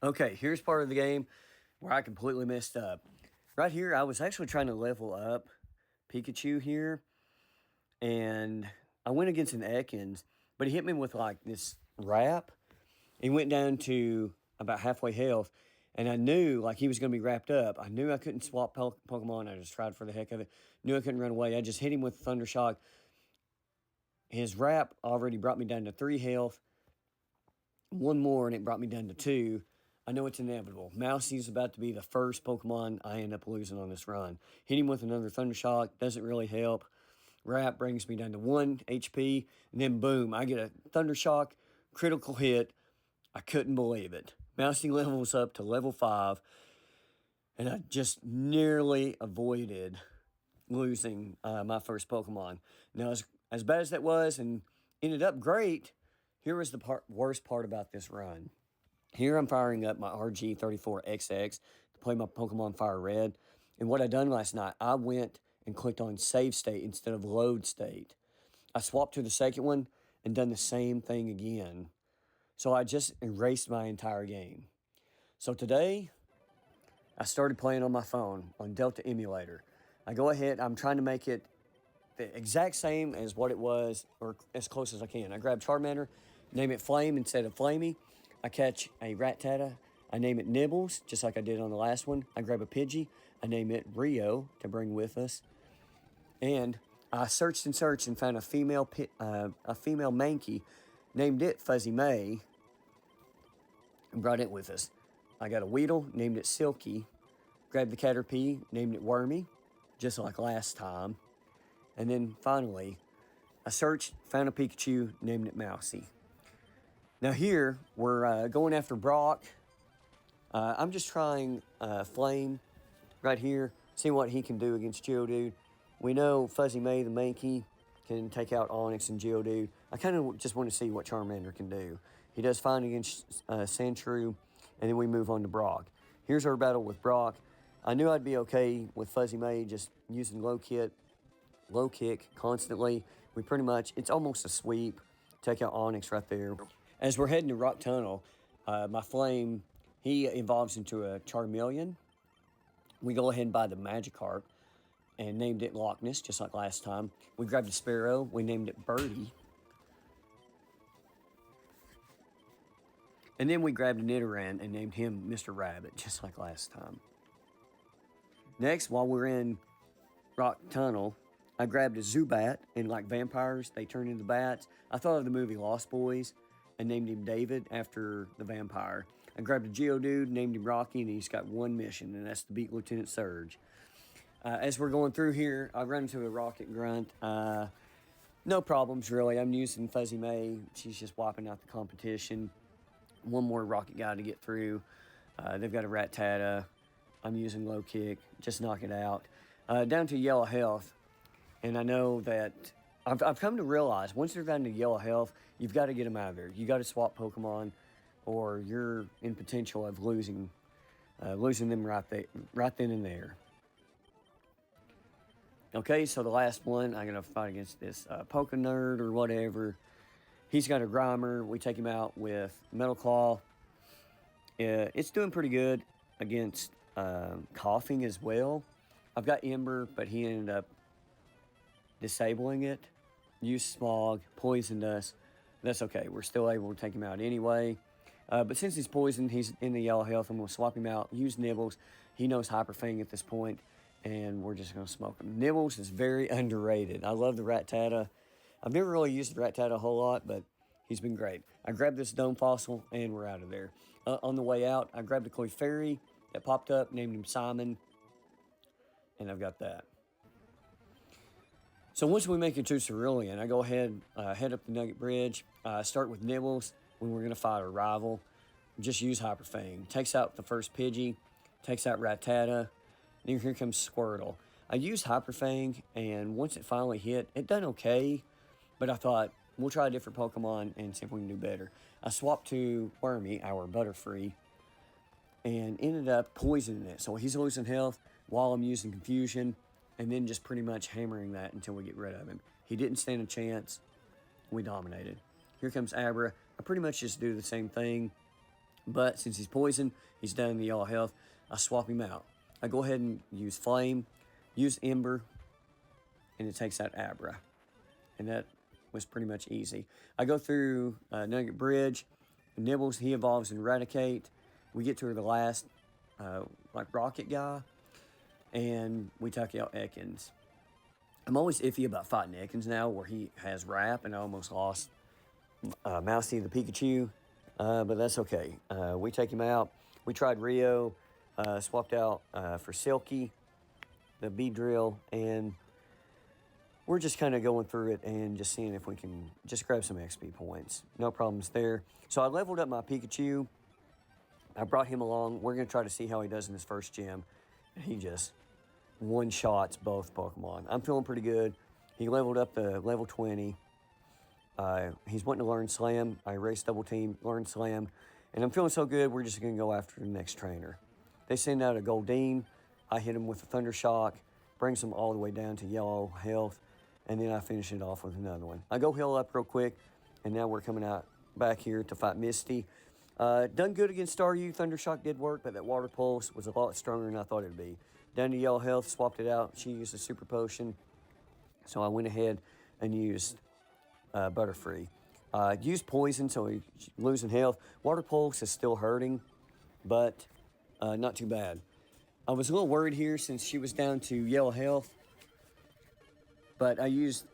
Okay, here's part of the game where I completely messed up. Right here, I was actually trying to level up Pikachu here, and I went against an Ekans, but he hit me with like this wrap. He went down to about halfway health, and I knew like he was going to be wrapped up. I knew I couldn't swap Pokemon. I just tried for the heck of it. Knew I couldn't run away. I just hit him with Thunder Shock. His wrap already brought me down to 3 health. One more, and it brought me down to 2. I know it's inevitable. Mousie's about to be the first Pokemon I end up losing on this run. Hit him with another Thunder Shock. Doesn't really help. Wrap brings me down to 1 HP. And then boom, I get a Thunder Shock. Critical hit. I couldn't believe it. Mousy levels up to level 5. And I just nearly avoided losing my first Pokemon. Now, as bad as that was and ended up great, here was the worst part about this run. Here I'm firing up my RG34XX to play my Pokemon Fire Red. And what I done last night, I went and clicked on save state instead of load state. I swapped to the second one and done the same thing again. So I just erased my entire game. So today, I started playing on my phone on Delta Emulator. I go ahead, I'm trying to make it the exact same as what it was, or as close as I can. I grab Charmander, name it Flame instead of Flamey. I catch a Rattata, I name it Nibbles, just like I did on the last one. I grab a Pidgey, I name it Rio to bring with us. And I searched and searched and found a female Mankey, named it Fuzzy May, and brought it with us. I got a Weedle, named it Silky. Grabbed the Caterpie, named it Wormy, just like last time. And then finally, I searched, found a Pikachu, named it Mousy. Now here, we're going after Brock. I'm just trying Flame right here, see what he can do against Geodude. We know Fuzzy May, the Mankey, can take out Onix and Geodude. I kind of just want to see what Charmander can do. He does fine against Sandshrew, and then we move on to Brock. Here's our battle with Brock. I knew I'd be okay with Fuzzy May just using low kick constantly. We pretty much, it's almost a sweep. Take out Onix right there. As we're heading to Rock Tunnel, my Flame, he evolves into a Charmeleon. We go ahead and buy the Magikarp and named it Loch Ness, just like last time. We grabbed a Sparrow. We named it Birdie. And then we grabbed a Nidoran and named him Mr. Rabbit, just like last time. Next, while we're in Rock Tunnel, I grabbed a Zubat, and like vampires, they turn into bats. I thought of the movie Lost Boys and named him David after the vampire. I grabbed a Geodude, named him Rocky, and he's got one mission, and that's to beat Lieutenant Surge. As we're going through here, I run into a Rocket Grunt. No problems, really. I'm using Fuzzy May. She's just wiping out the competition. One more Rocket guy to get through. They've got a Rattata. I'm using low kick. Just knock it out. Down to yellow health. And I know that I've come to realize once they're down to yellow health, you've got to get them out of there. You got to swap Pokemon, or you're in potential of losing them right then and there. Okay, so the last one, I'm going to fight against this Poke Nerd or whatever. He's got a Grimer. We take him out with Metal Claw. It's doing pretty good against coughing as well. I've got Ember, but he ended up disabling it. Used Smog, poisoned us. That's okay. We're still able to take him out anyway. But since he's poisoned, he's in the yellow health. I'm going to swap him out, use Nibbles. He knows Hyper Fang at this point, and we're just going to smoke him. Nibbles is very underrated. I love the Rattata. I've never really used the Rattata a whole lot, but he's been great. I grabbed this Dome Fossil, and we're out of there. On the way out, I grabbed a Clefairy that popped up, named him Simon, and I've got that. So once we make it to Cerulean, I go ahead, head up the Nugget Bridge, start with Nibbles when we're going to fight a rival. Just use Hyper Fang. Takes out the first Pidgey, takes out Rattata, then here comes Squirtle. I used Hyper Fang, and once it finally hit, it done okay, but I thought, we'll try a different Pokemon and see if we can do better. I swapped to Wormy, our Butterfree, and ended up poisoning it. So he's losing health while I'm using Confusion, and then just pretty much hammering that until we get rid of him. He didn't stand a chance. We dominated. Here comes Abra. I pretty much just do the same thing. But since he's poisoned, he's down to yellow health, I swap him out. I go ahead and use Flame, use Ember, and it takes out Abra. And that was pretty much easy. I go through Nugget Bridge, Nibbles, he evolves in Eradicate. We get to the last, like, rocket guy, and we take out Ekans. I'm always iffy about fighting Ekans now, where he has Wrap, and I almost lost Mousy the Pikachu, but that's okay. We take him out. We tried Rio, swapped out for Silky, the Beedrill, and we're just kind of going through it and just seeing if we can just grab some XP points. No problems there. So I leveled up my Pikachu. I brought him along. We're going to try to see how he does in his first gym. He just one-shots both Pokemon. I'm feeling pretty good. He leveled up to level 20. He's wanting to learn Slam. I raced double team, learned Slam. And I'm feeling so good, we're just going to go after the next trainer. They send out a Goldeen. I hit him with a Thunder Shock, brings him all the way down to yellow health, and then I finish it off with another one. I go heal up real quick, and now we're coming out back here to fight Misty. Done good against Staryu. Thunder Shock did work, but that Water Pulse was a lot stronger than I thought it'd be. Down to yellow health, swapped it out. She used a Super Potion, so I went ahead and used Butterfree. Used Poison, so he's losing health. Water Pulse is still hurting, but not too bad. I was a little worried here since she was down to yellow health, but I used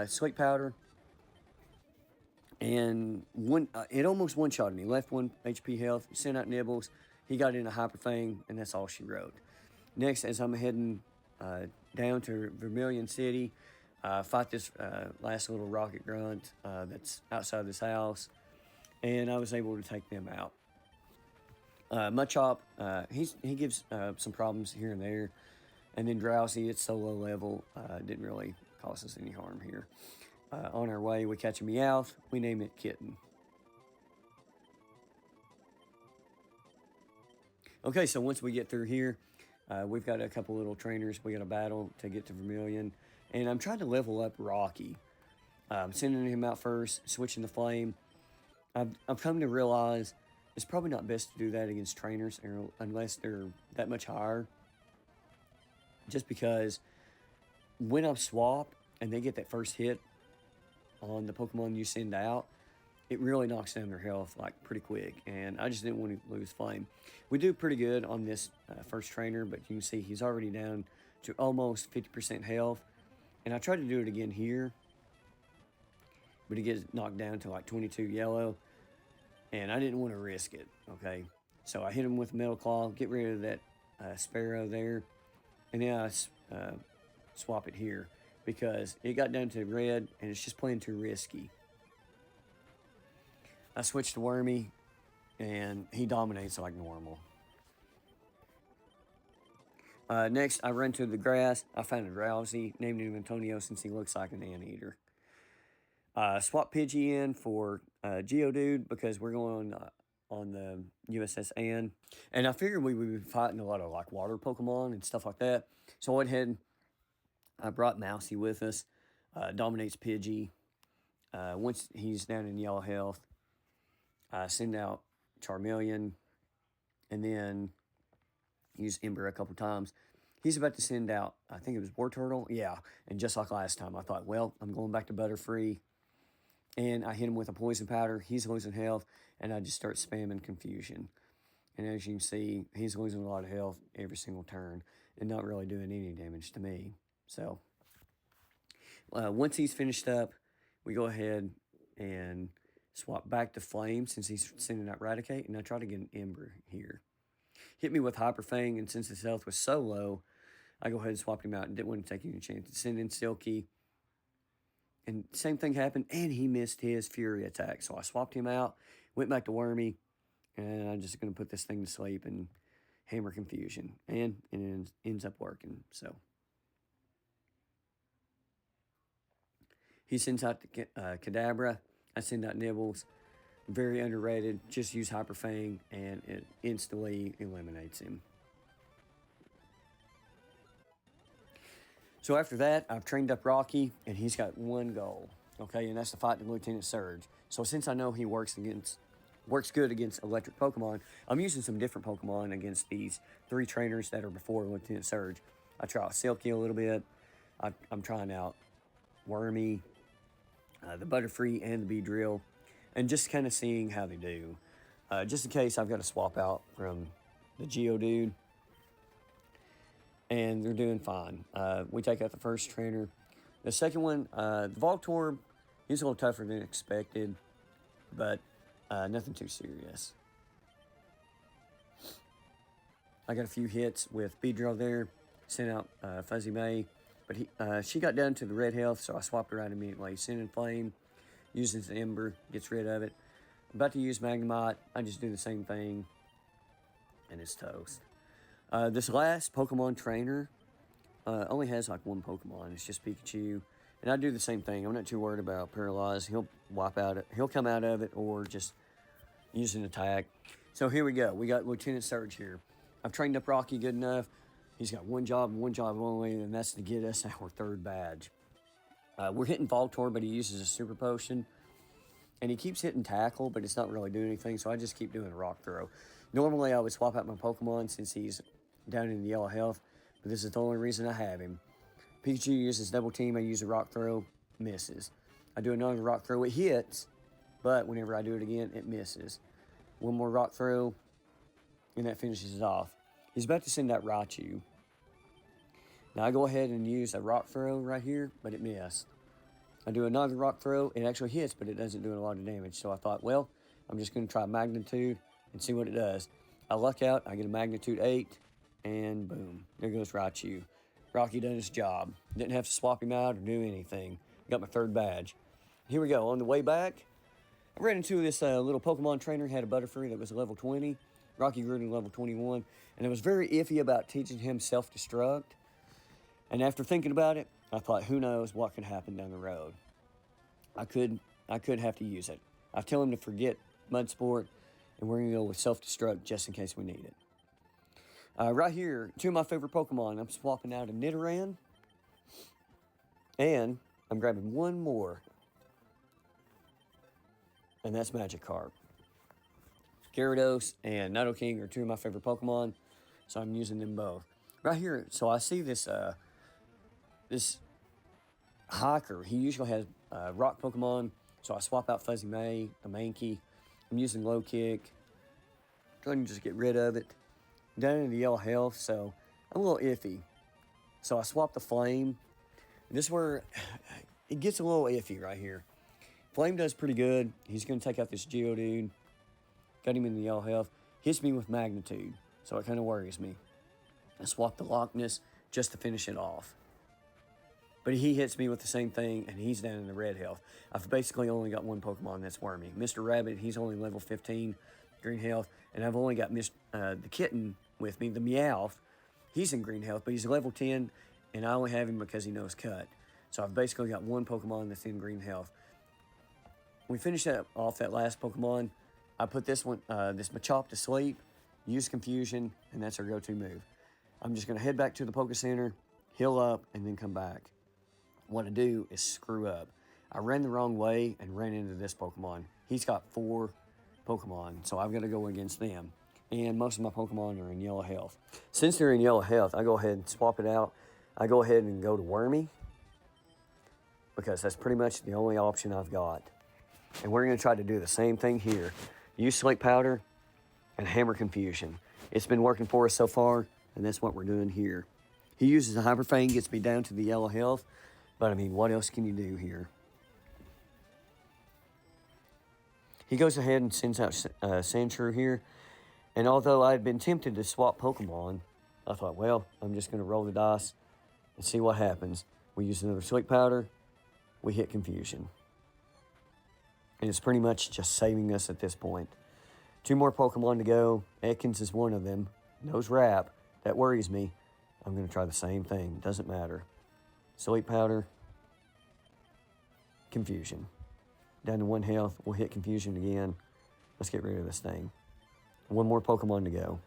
Sweet Powder, and it almost one-shotted me. Left 1 HP health, sent out Nibbles. He got in a Hyper Fang, and that's all she wrote. Next, as I'm heading down to Vermilion City, fight this last little rocket grunt that's outside this house, and I was able to take them out. Mudchop, he gives some problems here and there, and then Drowsy, it's so low level, didn't really cause us any harm here. On our way, we catch a Meowth, we name it Kitten. Okay, so once we get through here, we've got a couple little trainers we got to battle to get to Vermilion. And I'm trying to level up Rocky. I'm sending him out first, switching the Flame. I've come to realize it's probably not best to do that against trainers unless they're that much higher. Just because when I swap and they get that first hit on the Pokemon you send out, it really knocks down their health like pretty quick, and I just didn't want to lose Flame. We do pretty good on this first trainer, but you can see he's already down to almost 50% health, and I tried to do it again here, but he gets knocked down to like 22 yellow, and I didn't want to risk it, okay? So I hit him with Metal Claw, get rid of that Sparrow there, and then I swap it here because it got down to red, and it's just playing too risky. I switched to Wormy, and he dominates like normal. Next, I run to the grass. I found a Drowsy, named him Antonio since he looks like an anteater. Swap Pidgey in for Geodude because we're going on the USS Anne. And I figured we would be fighting a lot of like water Pokemon and stuff like that. So I went ahead, I brought Mousy with us. Dominates Pidgey. Once he's down in yellow health, send out Charmeleon, and then use Ember a couple times. He's about to send out, I think it was Wartortle, yeah. And just like last time, I thought, well, I'm going back to Butterfree, and I hit him with a Poison Powder. He's losing health, and I just start spamming Confusion. And as you can see, he's losing a lot of health every single turn, and not really doing any damage to me. So, once he's finished up, we go ahead and swap back to Flame since he's sending out Eradicate, and I try to get an Ember here. Hit me with Hyper Fang, and since his health was so low, I go ahead and swapped him out and didn't want to take any chances. Send in Silky, and same thing happened, and he missed his Fury attack. So I swapped him out, went back to Wormy, and I'm just going to put this thing to sleep and hammer Confusion, and it ends up working. So he sends out the Kadabra. I send out Nibbles. Very underrated. Just use Hyper Fang, and it instantly eliminates him. So after that, I've trained up Rocky, and he's got one goal, okay, and that's to fight the Lieutenant Surge. So since I know he works against Works good against electric Pokemon. I'm using some different Pokemon against these 3 trainers that are before Lieutenant Surge. I try Silky a little bit. I'm trying out Wormy, the Butterfree, and the Beedrill, and just kind of seeing how they do. Just in case I've got to swap out from the Geodude, and they're doing fine. We take out the first trainer. The second one, the Voltorb, he's a little tougher than expected, but nothing too serious. I got a few hits with Beedrill there, sent out Fuzzy May, but she got down to the red health, so I swapped her out immediately. Sending Flame, uses the Ember, gets rid of it. About to use Magnemite, I just do the same thing, and it's toast. This last Pokemon trainer only has like 1 Pokemon. It's just Pikachu, and I do the same thing. I'm not too worried about Paralyze. He'll he'll come out of it, or just use an attack. So here we go. We got Lieutenant Surge here. I've trained up Rocky good enough. He's got one job and one job only, and that's to get us our 3rd badge. We're hitting Voltorb, but he uses a Super Potion. And he keeps hitting Tackle, but it's not really doing anything, so I just keep doing Rock Throw. Normally, I would swap out my Pokemon since he's down in the yellow health, but this is the only reason I have him. Pikachu uses Double Team. I use a Rock Throw, misses. I do another Rock Throw, it hits, but whenever I do it again, it misses. One more Rock Throw, and that finishes it off. He's about to send out Raichu. Now, I go ahead and use a Rock Throw right here, but it missed. I do another Rock Throw. It actually hits, but it doesn't do a lot of damage. So I thought, well, I'm just going to try Magnitude and see what it does. I luck out. I get a Magnitude 8, and boom. There goes Raichu. Rocky done his job. Didn't have to swap him out or do anything. Got my 3rd badge. Here we go. On the way back, I ran into this little Pokemon trainer. Had a Butterfree that was level 20. Rocky grew to level 21. And I was very iffy about teaching him self-destruct. And after thinking about it, I thought, who knows what could happen down the road. I could have to use it. I tell him to forget Mud Sport, and we're going to go with Self-Destruct just in case we need it. Right here, 2 of my favorite Pokemon. I'm swapping out a Nidoran, and I'm grabbing 1 more, and that's Magikarp. Gyarados and Nidoking are 2 of my favorite Pokemon, so I'm using them both. Right here, so I see this hiker. He usually has rock Pokemon, so I swap out Fuzzy May, a Mankey. I'm using Low Kick, trying to just get rid of it. Down in the yellow health, so I'm a little iffy. So I swap the Flame. This is where it gets a little iffy right here. Flame does pretty good. He's going to take out this Geodude. Got him in the yellow health. Hits me with Magnitude, so it kind of worries me. I swap the Loch Ness just to finish it off. But he hits me with the same thing, and he's down in the red health. I've basically only got 1 Pokemon, that's Wormy. Mr. Rabbit, he's only level 15, green health. And I've only got the kitten with me, the Meowth. He's in green health, but he's level 10, and I only have him because he knows Cut. So I've basically got 1 Pokemon that's in green health. When we finish off that last Pokemon, I put this Machop to sleep, use Confusion, and that's our go-to move. I'm just going to head back to the Poke Center, heal up, and then come back. What I do is screw up. I ran the wrong way and ran into this Pokemon. He's got 4 Pokemon, so I've got to go against them. And most of my Pokemon are in yellow health. Since they're in yellow health, I go ahead and swap it out. I go ahead and go to Wormy, because that's pretty much the only option I've got. And we're going to try to do the same thing here. Use Sleep Powder and Hammer Confusion. It's been working for us so far, and that's what we're doing here. He uses a Hyper Fang, gets me down to the yellow health. But, I mean, what else can you do here? He goes ahead and sends out Sandshrew here. And although I had been tempted to swap Pokemon, I thought, well, I'm just going to roll the dice and see what happens. We use another Sleep Powder. We hit Confusion. And it's pretty much just saving us at this point. 2 more Pokemon to go. Ekans is one of them. Nose Wrap. That worries me. I'm going to try the same thing. Doesn't matter. Sleep Powder, Confusion. Down to 1 health, we'll hit Confusion again. Let's get rid of this thing. 1 more Pokemon to go.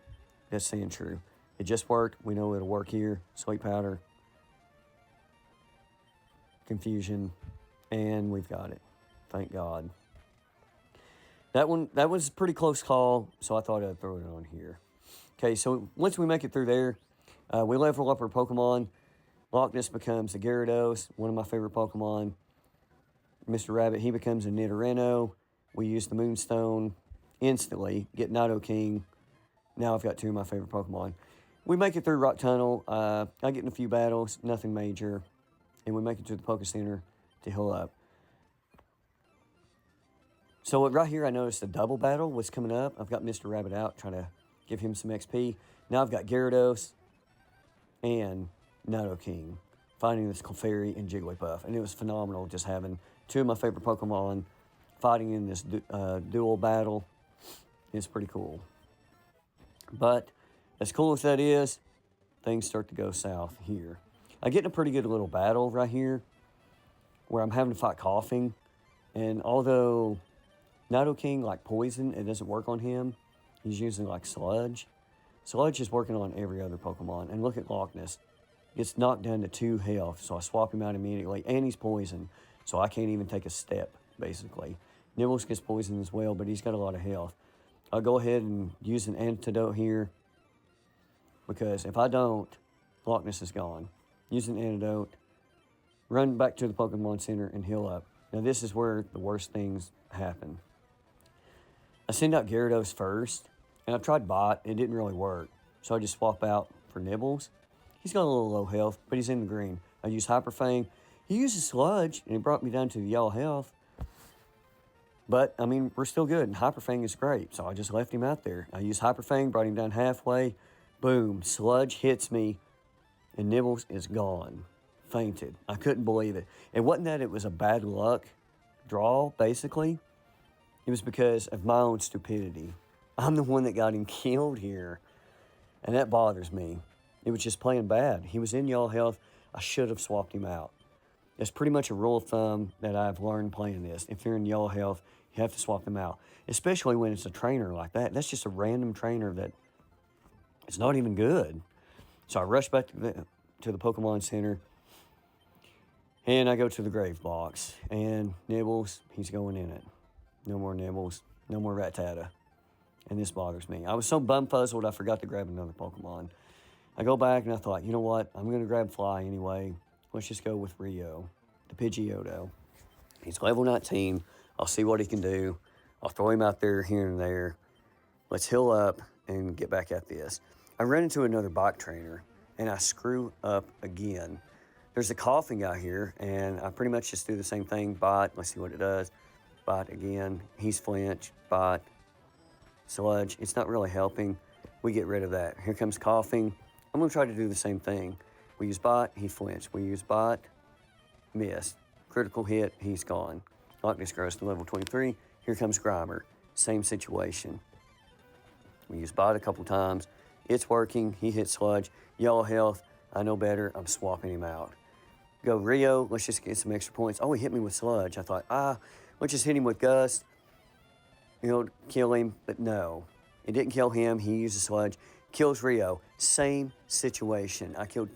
That's Sandshrew. It just worked. We know it'll work here. Sleep Powder, Confusion, and we've got it. Thank God. That was a pretty close call, so I thought I'd throw it on here. Okay, so once we make it through there, we level up our Pokemon. Loch Ness becomes a Gyarados, one of my favorite Pokemon. Mr. Rabbit, he becomes a Nidorino. We use the Moonstone instantly, get Nidoking. Now I've got two of my favorite Pokemon. We make it through Rock Tunnel. I get in a few battles, nothing major. And we make it to the Poke Center to heal up. So right here, I noticed a double battle was coming up. I've got Mr. Rabbit out, trying to give him some XP. Now I've got Gyarados and Nidoking fighting this Clefairy and Jigglypuff. And it was phenomenal just having two of my favorite Pokemon fighting in this dual battle. It's pretty cool. But as cool as that is, things start to go south here. I get in a pretty good little battle right here where I'm having to fight Coughing. And although Nidoking, like poison, it doesn't work on him. He's using like Sludge. Sludge is working on every other Pokemon. And look at Loch Ness. Gets knocked down to 2 health, so I swap him out immediately. And he's poisoned, so I can't even take a step, basically. Nibbles gets poisoned as well, but he's got a lot of health. I'll go ahead and use an antidote here, because if I don't, Loch Ness is gone. Use an antidote, run back to the Pokemon Center, and heal up. Now, this is where the worst things happen. I send out Gyarados first, and I've tried Bot. It didn't really work, so I just swap out for Nibbles. He's got a little low health, but he's in the green. I use Hyper Fang. He uses Sludge, and it brought me down to the yellow health. But, I mean, we're still good, and Hyper Fang is great, so I just left him out there. I used Hyper Fang, brought him down halfway. Boom, Sludge hits me, and Nibbles is gone. Fainted. I couldn't believe it. It wasn't that it was a bad luck draw, basically. It was because of my own stupidity. I'm the one that got him killed here, and that bothers me. It was just playing bad. He was in yellow health. I should have swapped him out. It's pretty much a rule of thumb that I've learned playing this. If they're in yellow health, you have to swap them out. Especially when it's a trainer like that. That's just a random trainer that is not even good. So I rush back to the Pokemon Center. And I go to the grave box. And Nibbles, he's going in it. No more Nibbles. No more Rattata. And this bothers me. I was so bumfuzzled I forgot to grab another Pokemon. I go back and I thought, you know what? I'm going to grab Fly anyway. Let's just go with Rio, the Pidgeotto. He's level 19. I'll see what he can do. I'll throw him out there here and there. Let's heal up and get back at this. I run into another bike trainer, and I screw up again. There's a Coughing out here, and I pretty much just do the same thing. Bot, let's see what it does. Bot again. He's flinch. Bot. Sludge. It's not really helping. We get rid of that. Here comes Coughing. I'm going to try to do the same thing. We use Bot, he flinched. We use Bot, miss. Critical hit, he's gone. Loch Ness grows to level 23. Here comes Grimer. Same situation. We use Bot a couple times. It's working. He hits Sludge. Yellow health. I know better. I'm swapping him out. Go Rio. Let's just get some extra points. Oh, he hit me with Sludge. I thought, let's just hit him with Gust. Kill him. But no. It didn't kill him. He uses Sludge. Kills Rio. Same situation. I killed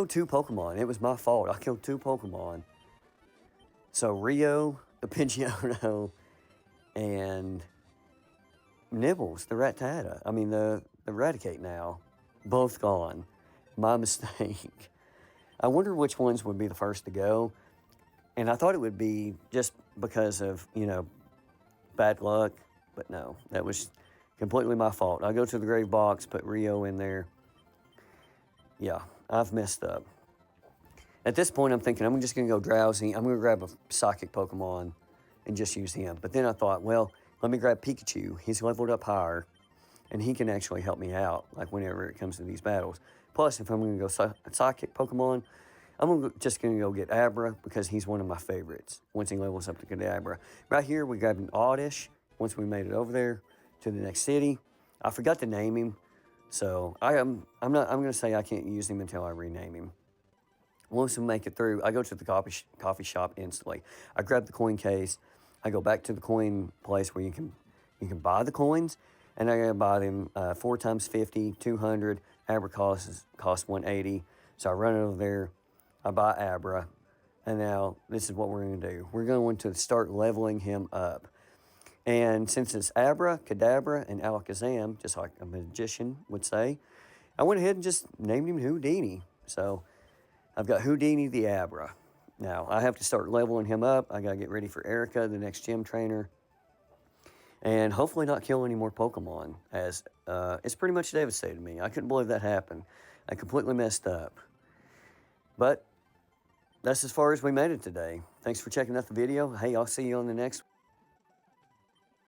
2 Pokemon. It was my fault. I killed 2 Pokemon. So Rio, the Pidgeotto, and Nibbles, the Rattata. I mean, the Eradicate now. Both gone. My mistake. I wonder which ones would be the first to go. And I thought it would be just because of, bad luck. But no, that was completely my fault. I go to the grave box, put Rio in there. Yeah, I've messed up. At this point, I'm thinking I'm just going to go Drowsy. I'm going to grab a Psychic Pokemon and just use him. But then I thought, well, let me grab Pikachu. He's leveled up higher, and he can actually help me out, like whenever it comes to these battles. Plus, if I'm going to go Psychic Pokemon, I'm just going to go get Abra because he's one of my favorites once he levels up to get Abra. Right here, we grabbed an Oddish once we made it over there to the next city. I forgot to name him, so I'm going to say I can't use him until I rename him. Once we make it through, I go to the coffee shop instantly. I grab the coin case. I go back to the coin place where you can buy the coins, and I gotta buy them 4 times 50, 200. Abra costs 180. So I run over there. I buy Abra, and now this is what we're going to do. We're going to start leveling him up. And since it's Abra, Kadabra, and Alakazam, just like a magician would say, I went ahead and just named him Houdini. So I've got Houdini the Abra. Now, I have to start leveling him up. I got to get ready for Erica, the next gym trainer. And hopefully not kill any more Pokemon, as it's pretty much devastated me. I couldn't believe that happened. I completely messed up. But that's as far as we made it today. Thanks for checking out the video. Hey, I'll see you on the next one.